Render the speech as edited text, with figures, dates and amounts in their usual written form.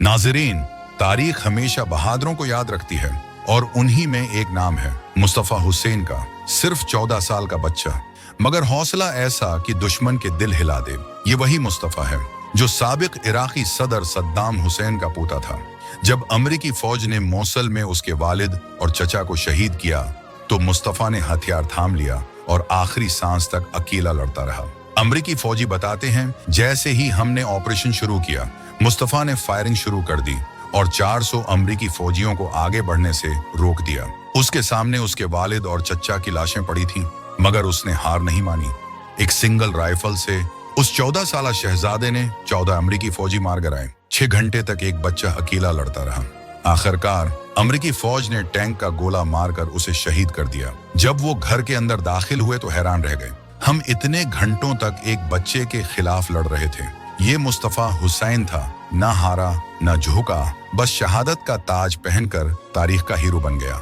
नाज़रीन, तारीख हमेशा बहादुरों को याद रखती है और उन्हीं में एक नाम है मुस्तफ़ा हुसैन का। सिर्फ 14 साल का बच्चा, मगर हौसला ऐसा कि दुश्मन के दिल हिला दे। ये वही मुस्तफ़ा है जो साबिक इराकी सदर सद्दाम हुसैन का पोता था। जब अमेरिकी फौज ने मोसल में उसके वालिद और चचा को शहीद किया तो मुस्तफ़ा ने हथियार थाम लिया और आखिरी सांस तक अकेला लड़ता रहा। अमेरिकी फौजी बताते हैं, जैसे ही हमने ऑपरेशन शुरू किया, मुस्तफ़ा ने फायरिंग शुरू कर दी और 400 अमेरिकी फौजियों को आगे बढ़ने से रोक दिया। उसके सामने उसके वालिद और चचा की लाशें पड़ी थीं, मगर उसने हार नहीं मानी। एक सिंगल राइफल से उस 14 साला शहजादे ने 14 अमेरिकी फौजी मार गिराए। 6 घंटे तक एक बच्चा अकेला लड़ता रहा। आखिरकार अमेरिकी फौज ने टैंक का गोला मारकर उसे शहीद कर दिया। जब वो घर के अंदर दाखिल हुए तो हैरान रह गए। हम इतने घंटों तक एक बच्चे के खिलाफ लड़ रहे थे। ये मुस्तफ़ा हुसैन था, ना हारा ना झुका, बस शहादत का ताज पहनकर तारीख का हीरो बन गया।